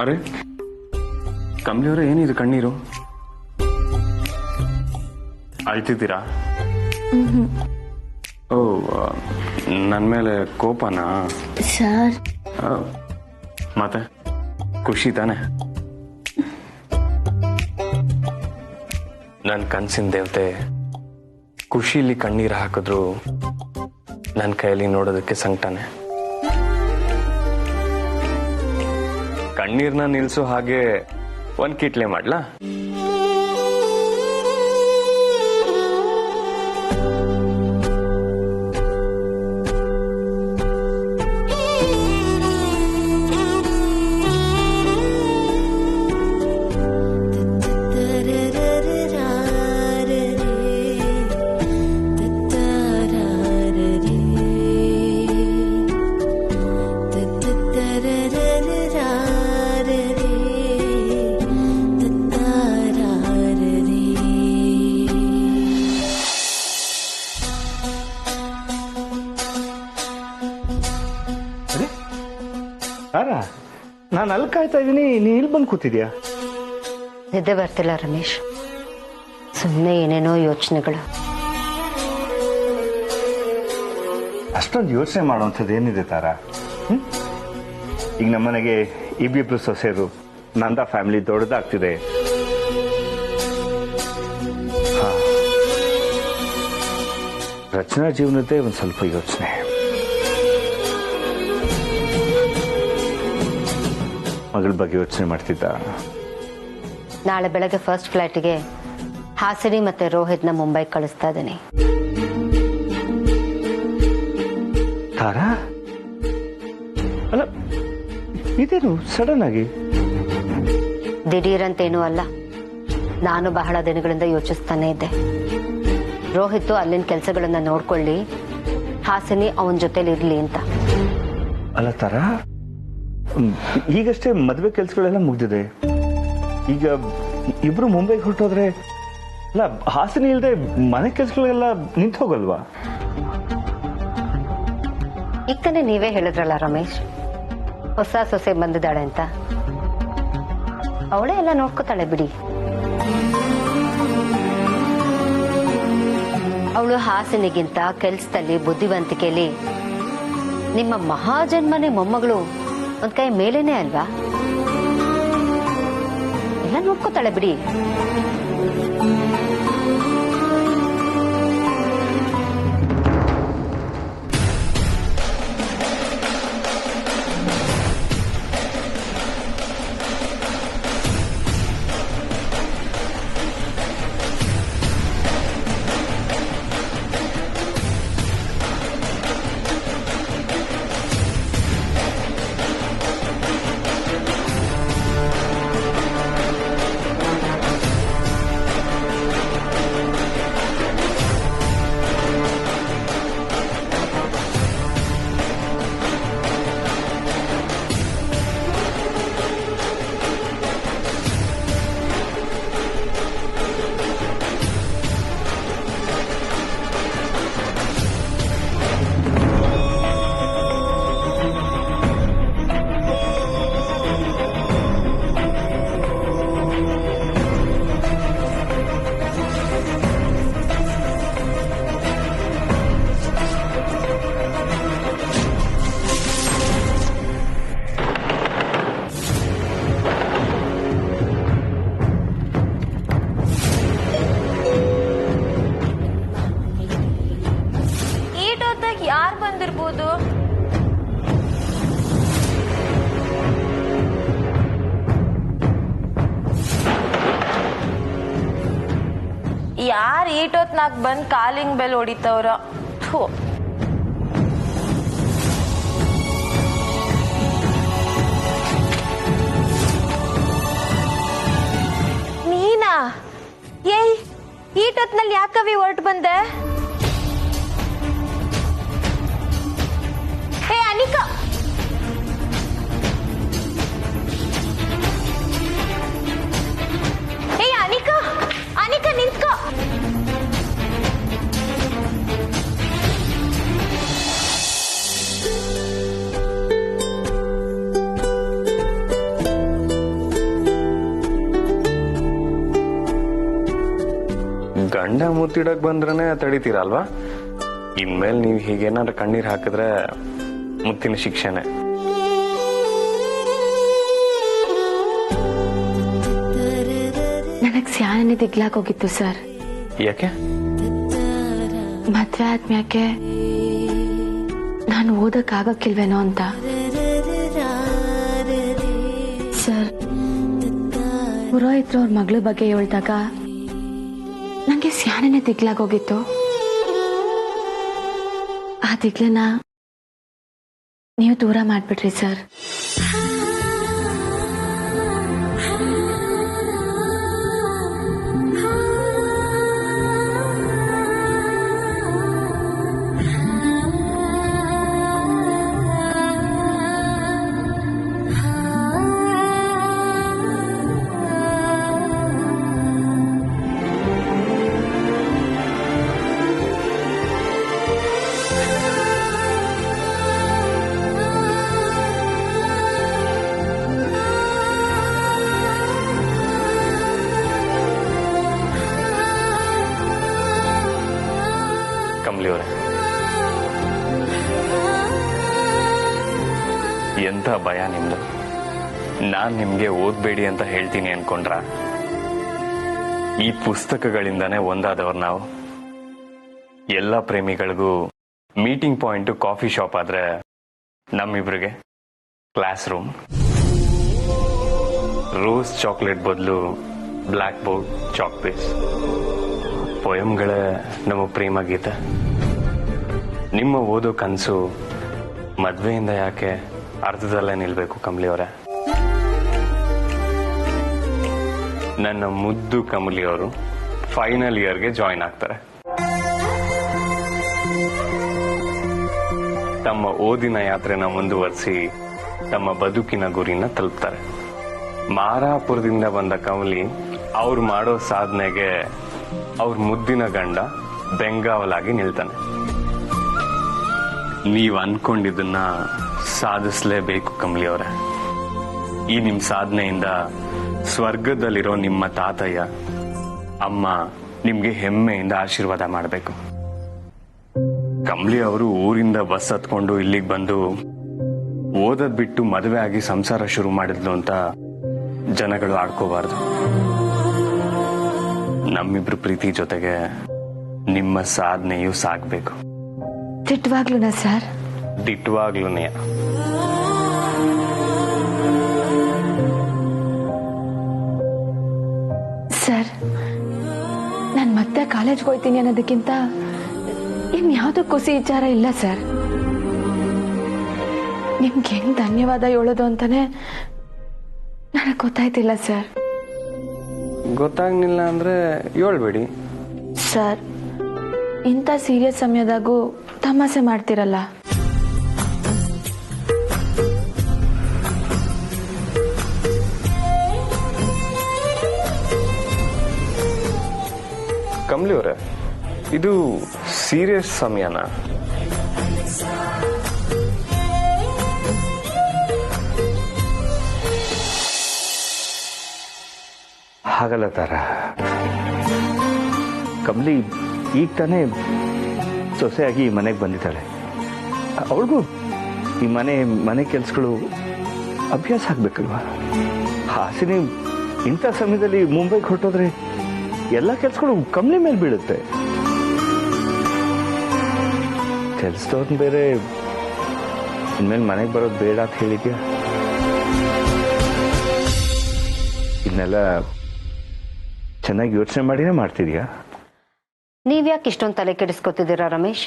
ಅರೆ ಕಮಲಿ ಅವರೇ, ಏನಿದು ಕಣ್ಣೀರು? ಅಳ್ತಿದ್ದೀರಾ? ಓ, ನನ್ನ ಮೇಲೆ ಕೋಪನಾ ಸರ್? ಮತ್ತೆ ಖುಷಿ ತಾನೆ? ನನ್ನ ಕನ್ಸಿನ ದೇವತೆ ಖುಷಿಲಿ ಕಣ್ಣೀರು ಹಾಕಿದ್ರು ನನ್ನ ಕೈಯಲ್ಲಿ ನೋಡೋದಕ್ಕೆ ಸಂಕಟನೆ. ಕಣ್ಣೀರ್ನ ನಿಲ್ಸೋ ಹಾಗೆ ಒಂದ್ ಕಿಟ್ಲೆ ಮಾಡ್ಲಾ? ನಾನು ಅಲ್ಲಿ ಕಾಯ್ತಾ ಇದ್ದೀನಿ, ನೀ ಇಲ್ಲಿ ಬಂದು ಕೂತಿದ್ಯಾ? ನಿದ್ದೆ ಬರ್ತಿಲ್ಲ ರಮೇಶ್, ಸುಮ್ಮನೆ ಏನೇನೋ ಯೋಚನೆಗಳು. ಅಷ್ಟೊಂದು ಯೋಚನೆ ಮಾಡುವಂಥದ್ದು ಏನಿದೆ ತಾರ? ಈಗ ನಮ್ಮನೆಗೆ ಇಬ್ಬಿಬ್ರು ಸೊಸೆರು, ನಂದ ಫ್ಯಾಮಿಲಿ ದೊಡ್ಡದಾಗ್ತಿದೆ. ರಚನಾ ಜೀವನದ್ದೇ ಒಂದು ಸ್ವಲ್ಪ ಯೋಚನೆ. ಮಗಳ ಬಗ್ಗೆ ಯೋಚನೆ ಮಾಡ್ತಿದ್ದ. ನಾಳೆ ಬೆಳಗ್ಗೆ ಫಸ್ಟ್ ಫ್ಲೈಟ್ಗೆ ಹಾಸಿನಿ ಮತ್ತೆ ರೋಹಿತ್ನ ಮುಂಬೈ ಕಳಿಸ್ತಾ ಇದ್ದೀನಿ. ತಾರಾ, ಅಲ್ಲ ಇದೇನು ಸಡನ್ ಆಗಿ? ದಿಢೀರಂತೇನೂ ಅಲ್ಲ, ನಾನು ಬಹಳ ದಿನಗಳಿಂದ ಯೋಚಿಸ್ತಾನೆ ಇದ್ದೆ. ರೋಹಿತ್ ಅಲ್ಲಿನ ಕೆಲಸಗಳನ್ನ ನೋಡ್ಕೊಳ್ಳಿ, ಹಾಸಿನಿ ಅವನ ಜೊತೆಲಿ ಇರ್ಲಿ ಅಂತ. ಅಲ್ಲ ತಾರಾ, ಈಗಷ್ಟೇ ಮದುವೆ ಕೆಲಸಗಳೆಲ್ಲ ಮುಗ್ದಿದೆ. ಈಗ ಇಬ್ರು ಮುಂಬೈಗೆ ಹೊರಟೋದ್ರೆ ಅಲ್ಲ, ಹಾಸಿನಿ ಇಲ್ಲದೆ ಮನೆ ಕೆಲಸಗಳೆಲ್ಲ ನಿಂತು ಹೋಗಲ್ವಾ? ಈಗ ತಾನೇ ನೀವೇ ಹೇಳಿದ್ರಲ್ಲ ರಮೇಶ್, ಹೊಸ ಸೊಸೆ ಬಂದಿದ್ದಾಳೆ ಅಂತ. ಅವಳೇ ಎಲ್ಲ ನೋಡ್ಕೋತಾಳೆ ಬಿಡಿ. ಅವಳು ಹಾಸಿನಿಗಿಂತ ಕೆಲ್ಸದಲ್ಲಿ ಬುದ್ಧಿವಂತಿಕೆಯಲ್ಲಿ ನಿಮ್ಮ ಮಹಾಜನ್ಮನೆ ಮೊಮ್ಮಗಳು ಒಂದ್ ಕೈ ಮೇಲೇನೆ ಅಲ್ವಾ? ಎಲ್ಲ ನೋಡ್ಕೋತಾಳೆ ಬಿಡಿ. ಯಾರು ಬಂದಿರ್ಬೋದು? ಯಾರು ಈಟೊತ್ನಾಗ ಬಂದ್ ಕಾಲಿಂಗ್ ಬೆಲ್ ಹೊಡಿತವ್ರ? ನೀನಾ? ಏಯ್, ಈಟೊತ್ನಲ್ಲಿ ಯಾಕವಿ ಹೊರಟು ಬಂದೆ? ಅನಿಕಾ, ಅನಿಕಾ, ಅನಿಕಾ ನಿಂತ್ಕೋ. ಮುತ್ತಿಡಕ್ ಬಂದ್ರನೆ ತಡಿತೀರಲ್ವಾ? ಇನ್ಮೇಲೆ ನೀವು ಹೀಗೇನಾದ್ರು ಕಣ್ಣೀರ್ ಹಾಕಿದ್ರೆ ಮುತ್ತಿನ ಶಿಕ್ಷೆನೆ. ನನಗ್ ಸ್ಯಾನೆ ದಿಗ್ಲಾಕ್ ಹೋಗಿತ್ತು ಸರ್. ಯಾಕೆ? ಮದ್ವೆ ಆದ್ಮ್ಯಾಕೆ ನಾನು ಓದಕ್ ಆಗಕ್ಕಿಲ್ವೇನೋ ಅಂತ ಸರ್. ಪುರೋಹಿತ್ರ ಅವ್ರ ಮಗಳ ಬಗ್ಗೆ ಹೇಳ್ದಾಗ ನಂಗೆ ಸ್ಯಾನೆ ದಿಗ್ಲಾಕ್ ಹೋಗಿತ್ತು. ಆ ದಿಗ್ಲನ್ನ ನೀವು ದೂರ ಮಾಡ್ಬಿಟ್ರಿ ಸರ್. ಕಮಲಿ ಅವರೇ, ಎಂತ ಭಯ ನಿಮ್ದು? ನಾನ್ ನಿಮ್ಗೆ ಓದ್ಬೇಡಿ ಅಂತ ಹೇಳ್ತೀನಿ ಅನ್ಕೊಂಡ್ರ? ಈ ಪುಸ್ತಕಗಳಿಂದಾನೇ ಒಂದಾದವ್ರು ನಾವು. ಎಲ್ಲ ಪ್ರೇಮಿಗಳಿಗೂ ಮೀಟಿಂಗ್ ಪಾಯಿಂಟ್ ಕಾಫಿ ಶಾಪ್ ಆದ್ರೆ ನಮ್ಮಿಬ್ರಿಗೆ ಕ್ಲಾಸ್ ರೂಮ್. ರೋಸ್ ಚಾಕ್ಲೇಟ್ ಬದಲು ಬ್ಲ್ಯಾಕ್ ಬೋರ್ಡ್ ಚಾಕ್ ಪೀಸ್. ಪೊಯಮ್ಗಳೇ ನಮ್ಮ ಪ್ರೇಮ ಗೀತೆ. ನಿಮ್ಮ ಓದೋ ಕನಸು ಮದ್ವೆಯಿಂದ ಯಾಕೆ ಅರ್ಧದಲ್ಲೇ ನಿಲ್ಬೇಕು ಕಮಲಿ ಅವರೇ? ನನ್ನ ಮುದ್ದು ಕಮಲಿ ಅವರು ಫೈನಲ್ ಇಯರ್ಗೆ ಜಾಯಿನ್ ಆಗ್ತಾರೆ. ತಮ್ಮ ಓದಿನ ಯಾತ್ರೆನ ಮುಂದುವರಿಸಿ ತಮ್ಮ ಬದುಕಿನ ಗುರಿನ ತಲುಪ್ತಾರೆ. ಮಾರಾಪುರದಿಂದ ಬಂದ ಕಮಲಿ ಅವ್ರು ಮಾಡೋ ಸಾಧನೆಗೆ ಅವ್ರ ಮುದ್ದಿನ ಗಂಡ ಬೆಂಗಾವಲಾಗಿ ನಿಲ್ತಾನೆ. ನೀವ್ ಅನ್ಕೊಂಡಿದ್ದನ್ನ ಸಾಧಿಸ್ಲೇಬೇಕು ಕಮಲಿ ಅವರೇ. ಈ ನಿಮ್ ಸಾಧನೆಯಿಂದ ಸ್ವರ್ಗದಲ್ಲಿರೋ ನಿಮ್ಮ ತಾತಯ್ಯ ಅಮ್ಮ ನಿಮ್ಗೆ ಹೆಮ್ಮೆಯಿಂದ ಆಶೀರ್ವಾದ ಮಾಡಬೇಕು. ಕಮಲಿ ಅವರು ಊರಿಂದ ಬಸ್ ಹತ್ಕೊಂಡು ಇಲ್ಲಿಗೆ ಬಂದು ಓದದ್ ಬಿಟ್ಟು ಮದುವೆ ಆಗಿ ಸಂಸಾರ ಶುರು ಮಾಡಿದ್ಲು ಅಂತ ಜನಗಳು ಆಡ್ಕೋಬಾರ್ದು. ನಮ್ಮಿಬ್ರು ಪ್ರೀತಿ ಜೊತೆಗೆ ನಿಮ್ಮ ಸಾಧನೆಯೂ ಸಾಗ್ಬೇಕು. ದಿಟ್ಟವಾಗ್ಲೂನಾ ಸರ್? ದಿಟ್ಟವಾಗ್ಲೂನೇ. ಸರ್, ನಾನು ಮತ್ತೆ ಕಾಲೇಜ್ಗೆ ಹೋಗ್ತೀನಿ ಅನ್ನೋದಕ್ಕಿಂತ ಇನ್ಯಾವುದೋ ಖುಷಿ ವಿಚಾರ ಇಲ್ಲ ಸರ್. ನಿಮ್ಗೆ ಹೆಂಗ್ ಧನ್ಯವಾದ ಹೇಳೋದು ಅಂತಾನೆ ನನಗೆ ಗೊತ್ತಾಯ್ತಿಲ್ಲ ಸರ್. ಗೊತ್ತಾಗ್ಲಿಲ್ಲ ಅಂದ್ರೆ ಹೇಳ್ಬೇಡಿ ಸರ್. ಇಂಥ ಸೀರಿಯಸ್ ಸಮಯದಾಗೂ ತಮಾಷೆ ಮಾಡ್ತಿರಲ್ಲ. ಕಮಲಿ ಅವರೇ, ಇದು ಸೀರಿಯಸ್ ಸಮಯನ? ಹಾಗಲ್ಲ ತಾರ. ಕಮಲಿ ಈಗ ತಾನೇ ಸೊಸೆಯಾಗಿ ಮನೆಗೆ ಬಂದಿದ್ದಾಳೆ. ಅವಳಿಗೂ ಈ ಮನೆ ಕೆಲಸಗಳು ಅಭ್ಯಾಸ ಆಗ್ಬೇಕಲ್ವಾ? ಹಾಸಿನಿ ಇಂಥ ಸಮಯದಲ್ಲಿ ಮುಂಬೈಗೆ ಹೊರಟೋದ್ರೆ ಎಲ್ಲ ಕೆಲಸಗಳು ಕಮಲಿ ಮೇಲೆ ಬೀಳುತ್ತೆ. ಕೆಲಸದವ್ರನ್ನ ಬೇರೆ ಇನ್ಮೇಲೆ ಮನೆಗೆ ಬರೋದು ಬೇಡ ಅಂತ ಹೇಳಿದ್ಯಾ? ಇದನ್ನೆಲ್ಲ ಚೆನ್ನಾಗಿ ಯೋಚನೆ ಮಾಡಿನೇ ಮಾಡ್ತಿದ್ಯಾ? ನೀವ್ಯಾಕೆ ಇಷ್ಟೊಂದು ತಲೆ ಕೆಡಿಸ್ಕೊತಿದ್ದೀರಾ ರಮೇಶ್?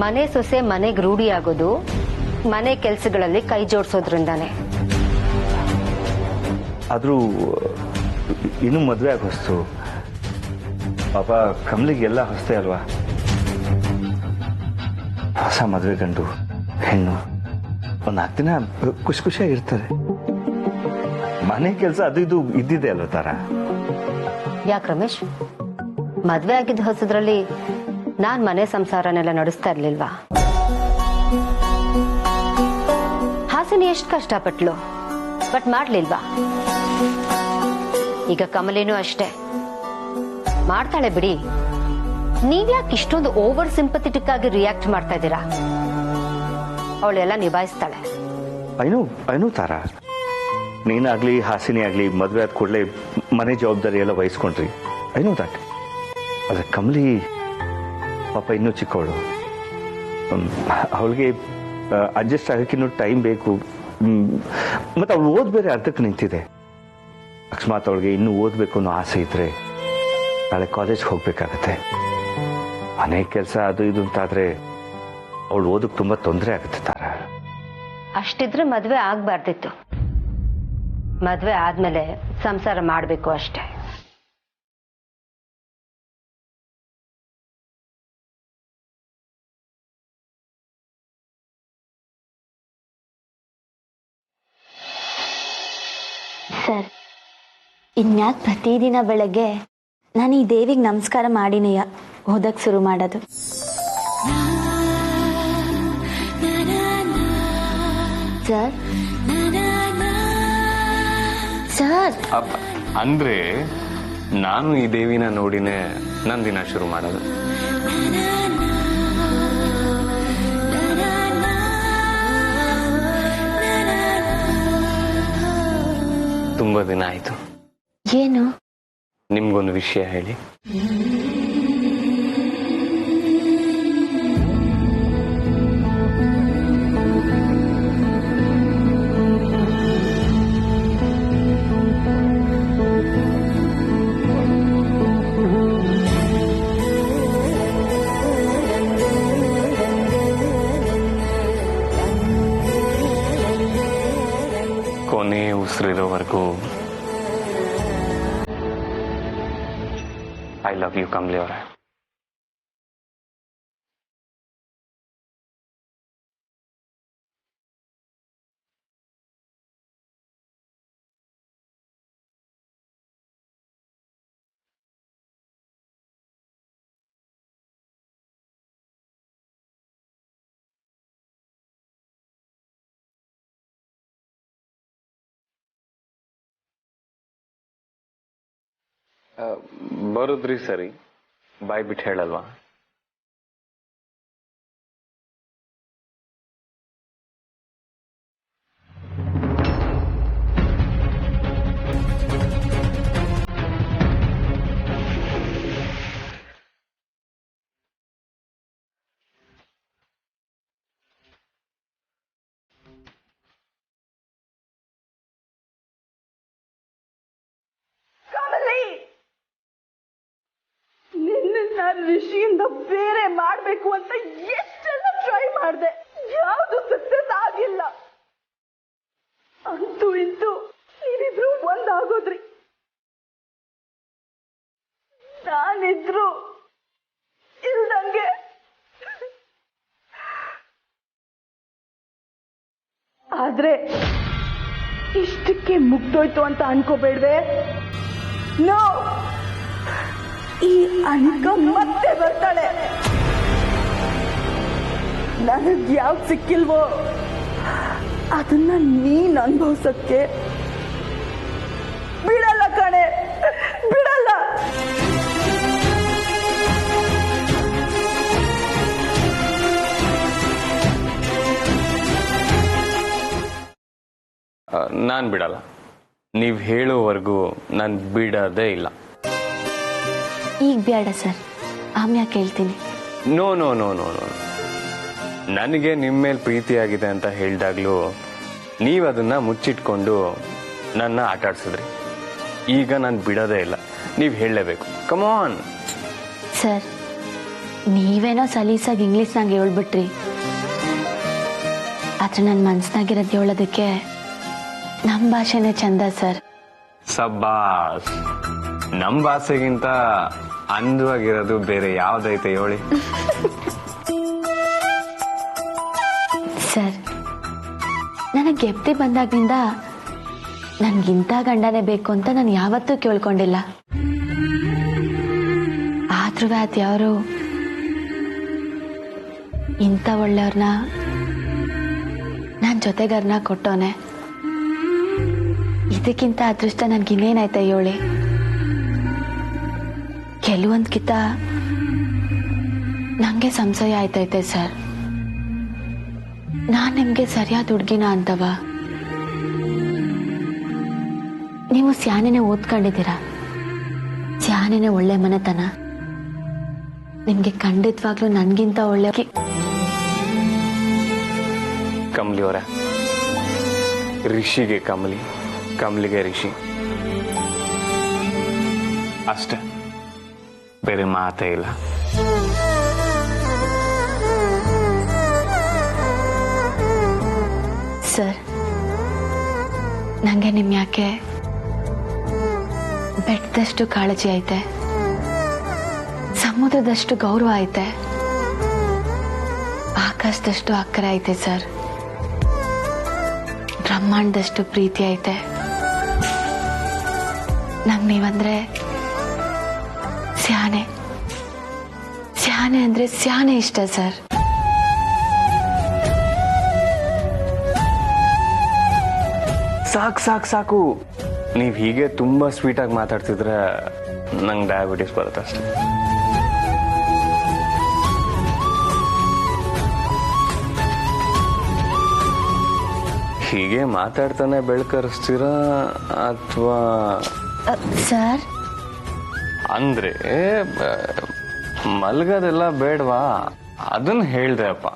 ಮನೆ ಸೊಸೆ ಮನೆಗೆ ರೂಢಿ ಆಗೋದು ಮನೆ ಕೆಲಸಗಳಲ್ಲಿ ಕೈ ಜೋಡಿಸೋದ್ರಿಂದಾನೆ. ಆದ್ರೂ ಇನ್ನು ಮದುವೆ ಆಗ ಹೊಸ್ತು. ಪಾಪ ಕಮಲಿಗೆಲ್ಲ ಹೊಸ್ತೆ ಅಲ್ವಾ? ಹೊಸ ಮದುವೆ ಗಂಡು ಹೆಣ್ಣು ಒಂದು 4 ದಿನ ಖುಷಿ ಖುಷಿಯಾಗಿರ್ತಾರೆ. ಮನೆ ಕೆಲಸ ಅದು ಇದು ಇದ್ದಿದೆ ಅಲ್ವ ತಾರ? ಯಾಕೆ ರಮೇಶ್, ಮದ್ವೆ ಆಗಿದ್ದ ಹೊಸದ್ರಲ್ಲಿ ನಾನ್ ಮನೆ ಸಂಸಾರನೆಲ್ಲ ನಡೆಸ್ತಾ ಇರ್ಲಿಲ್ವಾ? ಹಾಸಿನಿ ಎಷ್ಟು ಕಷ್ಟಪಟ್ಲು, ಬಟ್ ಮಾಡ್ಲಿಲ್ವಾ? ಈಗ ಕಮಲಿನೂ ಅಷ್ಟೇ ಮಾಡ್ತಾಳೆ ಬಿಡಿ. ನೀವ್ಯಾಕೆ ಇಷ್ಟೊಂದು ಓವರ್ ಸಿಂಪಥೆಟಿಕ್ ಆಗಿ ರಿಯಾಕ್ಟ್ ಮಾಡ್ತಾ ಇದ್ದೀರಾ? ಅವಳೆಲ್ಲ ನಿಭಾಯಿಸ್ತಾಳೆ. ಐನು ತಾರಾ, ನೀನಾಗ್ಲಿ ಹಾಸಿನಿ ಆಗ್ಲಿ ಮದುವೆ ಆದ ಕೂಡಲೇ ಮನೆ ಜವಾಬ್ದಾರಿ ಎಲ್ಲ ವಹಿಸ್ಕೊಂಡ್ರಿ. I know that. ಆದರೆ ಕಮಲಿ ಪಾಪ ಇನ್ನೂ ಚಿಕ್ಕವಳು, ಅವಳಿಗೆ ಅಡ್ಜಸ್ಟ್ ಆಗೋಕ್ಕಿನ್ನೂ ಟೈಮ್ ಬೇಕು. ಮತ್ತು ಅವಳು ಓದ್ ಬೇರೆ ಅರ್ಧಕ್ಕೆ ನಿಂತಿದೆ. ಅಕಸ್ಮಾತ್ ಅವಳಿಗೆ ಇನ್ನೂ ಓದಬೇಕು ಅನ್ನೋ ಆಸೆ ಇದ್ರೆ ನಾಳೆ ಕಾಲೇಜ್ಗೆ ಹೋಗ್ಬೇಕಾಗತ್ತೆ. ಮನೆ ಕೆಲಸ ಅದು ಇದು ಅಂತಾದರೆ ಅವಳು ಓದಕ್ಕೆ ತುಂಬ ತೊಂದರೆ ಆಗುತ್ತೆ ತಾರಾ. ಅಷ್ಟಿದ್ರೆ ಮದ್ವೆ ಆಗ್ಬಾರ್ದಿತ್ತು. ಮದ್ವೆ ಆದ್ಮೇಲೆ ಸಂಸಾರ ಮಾಡ್ಬೇಕು ಅಷ್ಟೇ. ಸರ್, ಇನ್ಯಾಕೆ ಪ್ರತಿದಿನ ಬೆಳಗ್ಗೆ ನಾನು ಈ ದೇವಿಗೆ ನಮಸ್ಕಾರ ಮಾಡಿನೆಯ ಓದಕ್ಕೆ ಶುರು ಮಾಡೋದು? ಸರ್ ಸರ್ ಅಂದ್ರೆ ನಾನು ಈ ದೇವಿನ ನೋಡಿನೇ ನನ್ನ ದಿನ ಶುರು ಮಾಡೋದು. ತುಂಬಾ ದಿನ ಆಯ್ತು. ಏನು? ನಿಮ್ಗೊಂದು ವಿಷಯ ಹೇಳಿ. ಕೊನೆ ಉಸಿರಿರೋವರೆಗೂ ಐ ಲವ್ ಯು ಕಮಲಿ ಅವರೇ. ಬರುದ್ರಿ ಸರಿ, ಬಾಯ್ ಬಿಟ್ಟು ಹೇಳಲ್ವಾ? ನಾನು ಋಷಿಯಿಂದ ಬೇರೆ ಮಾಡ್ಬೇಕು ಅಂತ ಎಷ್ಟೆಲ್ಲ ಟ್ರೈ ಮಾಡಿದೆ, ಯಾವುದು ಸಕ್ಸಸ್ ಆಗಿಲ್ಲ. ಅಂತೂ ಇಂತೂ ನೀವಿಬ್ರು ಒಂದಾಗೋದ್ರಿ. ನಾನಿದ್ರು ಇಲ್ದಂಗೆ. ಆದ್ರೆ ಇಷ್ಟಕ್ಕೆ ಮುಗ್ದೋಯ್ತು ಅಂತ ಅನ್ಕೋಬೇಡ್ವೆ. ನೋ, ಈ ಅನಿಕ ಮತ್ತೆ ಬರ್ತಾಳೆ. ನನಗ್ ಯಾವ್ದು ಸಿಕ್ಕಿಲ್ವೋ ಅದನ್ನ ನೀನ್ ಅನುಭವಿಸಕ್ಕೆ ಬಿಡಲ್ಲ ಕಣೆ, ಬಿಡಲ್ಲ. ನಾನ್ ಬಿಡಲ್ಲ. ನೀವ್ ಹೇಳೋವರೆಗೂ ನಾನ್ ಬಿಡೋದೇ ಇಲ್ಲ. ಈಗ ಬೇಡ ಸರ್, ಆಮ್ಯಾಕೆ ಕೇಳ್ತೀನಿ. No no no no no ನನಗೆ ನಿಮ್ಮ ಮೇಲೆ ಪ್ರೀತಿಯಾಗಿದೆ ಅಂತ ಹೇಳಿದಾಗ್ಲೂ ನೀವು ಅದನ್ನ ಮುಚ್ಚಿಟ್ಕೊಂಡು ನನ್ನ ಆಟ ಆಡ್ಸಿದ್ರಿ. ಈಗ ನಾನು ಬಿಡೋದೇ ಇಲ್ಲ, ನೀವು ಹೇಳಲೇಬೇಕು. ಕಮಾನ್ ಸರ್, ನೀವೇನೋ ಸಲೀಸಾಗಿ ಇಂಗ್ಲೀಷ್ನಾಗ ಹೇಳ್ಬಿಟ್ರಿ. ಆದ್ರೆ ನನ್ನ ಮನ್ಸ್ನಾಗಿರೋದು ಹೇಳೋದಕ್ಕೆ ನಮ್ಮ ಭಾಷೆನೇ ಚಂದ ಸರ್. ಸಬ್ಬಾಸ್, ನಮ್ಮ ಭಾಷೆಗಿಂತ ಅಂದವಾಗಿರೋದು ಬೇರೆ ಯಾವ್ದೈತೆ ಹೇಳಿ? ಸರ್, ನನಗೆ ಗೆಪ್ತಿ ಬಂದಾಗಿಂದ ನನ್ಗಿಂತ ಗಂಡನೇ ಬೇಕು ಅಂತ ನಾನು ಯಾವತ್ತೂ ಕೇಳ್ಕೊಂಡಿಲ್ಲ. ಆದ್ರೂ ಅದ್ಯಾರು ಇಂಥ ಒಳ್ಳೆಯವ್ರನ್ನ ನನ್ನ ಜೊತೆಗಾರನ ಕೊಟ್ಟವನೆ. ಇದಕ್ಕಿಂತ ಅದೃಷ್ಟ ನನ್ಗಿನ್ನೇನಾಯ್ತ ಹೇಳಿ? ಕೆಲವೊಂದ್ಕಿಂತ ನಂಗೆ ಸಂಶಯ ಆಯ್ತೈತೆ ಸರ್. ನಾನ್ ನಿಮ್ಗೆ ಸರಿಯಾದ ಹುಡ್ಗಿನ ಅಂತವ? ನೀವು ಸ್ಯಾನೆನೆ ಓದ್ಕೊಂಡಿದ್ದೀರಾ, ಸ್ಯಾನೆನೆ ಒಳ್ಳೆ ಮನೆತನ. ನಿಮ್ಗೆ ಖಂಡಿತವಾಗ್ಲೂ ನನ್ಗಿಂತ ಒಳ್ಳೆ ಕಮಲಿ ಅವರೇ, ಋಷಿಗೆ ಕಮಲಿ, ಕಮಲಿಗೆ ಋಷಿ, ಅಷ್ಟೇ, ಬೇರೆ ಮಾತೇ ಇಲ್ಲ. ಸರ್, ನಂಗೆ ನಿಮ್ ಯಾಕೆ ಬೆಟ್ಟದಷ್ಟು ಕಾಳಜಿ ಐತೆ, ಸಮುದ್ರದಷ್ಟು ಗೌರವ ಐತೆ, ಆಕಾಶದಷ್ಟು ಅಕ್ಕರೆ ಐತೆ ಸರ್, ಬ್ರಹ್ಮಾಂಡದಷ್ಟು ಪ್ರೀತಿ ಐತೆ. ನಂಗೆ ನೀವಂದ್ರೆ ಸ್ಯಾನೆ, ಸ್ಯಾನೆ ಅಂದ್ರೆ ಸ್ಯಾನೆ ಇಷ್ಟ ಸರ್. ಸಾಕು ಸಾಕು ಸಾಕು, ನೀವು ಹೀಗೆ ತುಂಬಾ ಸ್ವೀಟ್ ಆಗಿ ಮಾತಾಡ್ತಿದ್ರೆ ನಂಗೆ ಡಯಾಬಿಟಿಸ್ ಬರುತ್ತೆ ಅಷ್ಟೇ. ಹೀಗೆ ಮಾತಾಡ್ತಾನೆ ಬೆಳ್ಕರಿಸ್ತೀರಾ ಅಥವಾ? ಸರ್, ಅಂದ್ರೆ ಮಲ್ಗದೆಲ್ಲ ಬೇಡವಾ ಅದನ್ನ ಹೇಳ್ದೆ ಅಪ್ಪ.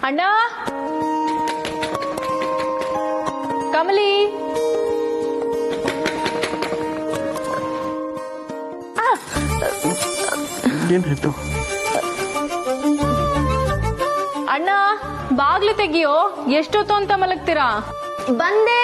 ಅಣ್ಣ, ಕಮಲಿ, ಏನಾಯ್ತು? ಅಣ್ಣ ಬಾಗ್ಲು ತೆಗಿಯೋ, ಎಷ್ಟೊತ್ತು ಅಂತ ಮಲಗ್ತೀರಾ? ಬಂದೆ.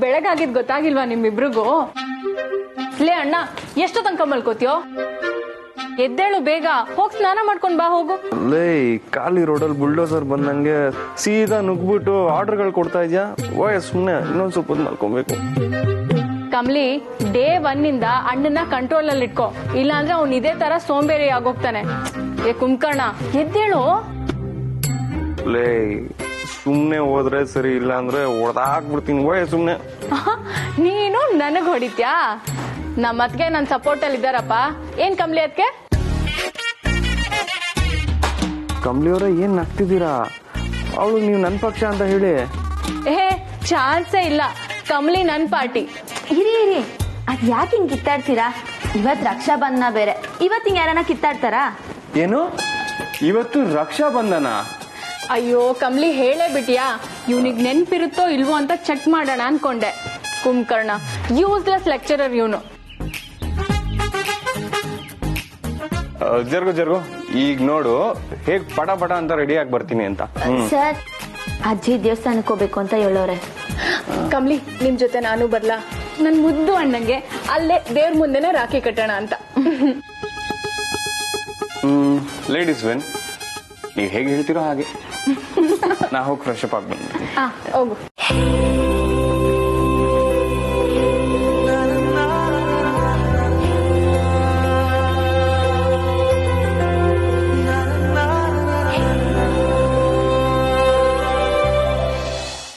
ಬೆಳಗಾಗಿದ್ ಗೊತ್ತಾಗಿಲ್ವಾ ನಿಮ್ಮಿಬ್ರಿಗೂ? ಲೇ ಅಣ್ಣ, ಎಷ್ಟು ತನಕ ಮಲ್ಕೋತಿಯೋ? ಎದ್ದೇಳು, ಬೇಗ ಹೋಗ್ ಸ್ನಾನ ಮಾಡ್ಕೊಂಡ್ ಬಾ, ಹೋಗು. ಲೇ, ಖಾಲಿ ರೋಡಲ್ಲಿ ಬುಲ್ಡೋಸರ್ ಬಂದಂಗೆ ಸೀದಾ ನುಗ್ಬಿಟ್ಟು ಆರ್ಡರ್ಗಳು ಕೊಡ್ತಾ ಇದ್ಯಾ? ಸುಮ್ನೆ ಇನ್ನೊಂದ್ ಸ್ವಲ್ಪ ಮಲ್ಕೊಬೇಕು. ಕಮಲಿ, ಡೇ 1 ಇಂದ ಅಣ್ಣನ ಕಂಟ್ರೋಲ್ ಅಲ್ಲಿ ಇಟ್ಕೋ, ಇಲ್ಲಾಂದ್ರೆ ಅವ್ನ್ ಇದೇ ತರ ಸೋಂಬೇರಿ ಆಗೋಗ್ತಾನೆ. ಏ ಕುಂಕರ್ಣ, ಎದ್ದೇಳು. ಲೇ, ಸುಮ್ನೆ ಹೋದ್ರೆ ಸರಿ, ಇಲ್ಲ ಅಂದ್ರೆ ಹೊಡೆದಾಕ್ಬಿಡ್ತೀನಿ. ಸುಮ್ನೆ ನೀನು ನನಗ್ ಹೊಡಿತ್ಯಾ? ನಮ್ಮ ಅತ್ಗೆ ನನ್ ಸಪೋರ್ಟ್ ಅಲ್ಲಿ ಇದ್ದಾರಪ್ಪ. ಏನ್ ಕಮಲಿ ಅತ್ಗೆ? ಕಮಲಿ ಅವರ ಏನ್ ನಗ್ತಿದ್ದೀರಾ? ಅವಳು ನೀವು ನನ್ ಪಕ್ಷ ಅಂತ ಹೇಳಿ. ಚಾನ್ಸೇ ಇಲ್ಲ, ಕಮಲಿ ನನ್ ಪಾರ್ಟಿ. ಇರಿ, ಅದ್ ಯಾಕೆ ಹಿಂಗ್ ಕಿತ್ತಾಡ್ತೀರಾ? ಇವತ್ ರಕ್ಷಾ ಬಂಧನ ಬೇರೆ, ಇವತ್ ಹಿಂಗ್ ಯಾರನ್ನ ಕಿತ್ತಾಡ್ತಾರಾ? ಏನು, ಇವತ್ತು ರಕ್ಷಾ ಬಂಧನ? ಅಯ್ಯೋ ಕಮಲಿ, ಹೇಳೇ ಬಿಟ್ಟಿಯಾ? ಇವ್ನಿಗ್ ನೆನ್ಪಿರುತ್ತೋ ಇಲ್ವೋ ಅಂತ ಚೆಕ್ ಮಾಡೋಣ ಅನ್ಕೊಂಡೆ. ಕುಂಕರ್ಣ, ಯೂಸ್ಲೆಸ್ ಲೆಕ್ಚರರ್ ಇವನು. ಜರ್ಗು ಈಗ ನೋಡು ಹೇಗ್ ಪಟ ಪಟ ಅಂತ ರೆಡಿ ಆಗಿ ಬರ್ತೀನಿ ಅಂತ. ಸರ್, ಅಜ್ಜಿ ದೇವಸ್ಥಾನಕ್ಕೆ ಹೋಗ್ಬೇಕು ಅಂತ ಹೇಳೋರೆ. ಕಮಲಿ, ನಿಮ್ ಜೊತೆ ನಾನು ಬರ್ಲಾ? ನನ್ ಮುದ್ದು ಅಣ್ಣಂಗೆ ಅಲ್ಲೇ ದೇವ್ರ ಮುಂದೆನೆ ರಾಖಿ ಕಟ್ಟೋಣ ಅಂತ. ಲೇಡೀಸ್ ವೆನ್, ನೀವ್ ಹೇಗೆ ಹೇಳ್ತೀರೋ ಹಾಗೆ. ನಾ ಹೋಗಿ ಫ್ರೆಶ್ ಅಪ್ ಆಗಿ ಬಂದ್ಬಿಡ್ತೀನಿ. ಹೋಗು.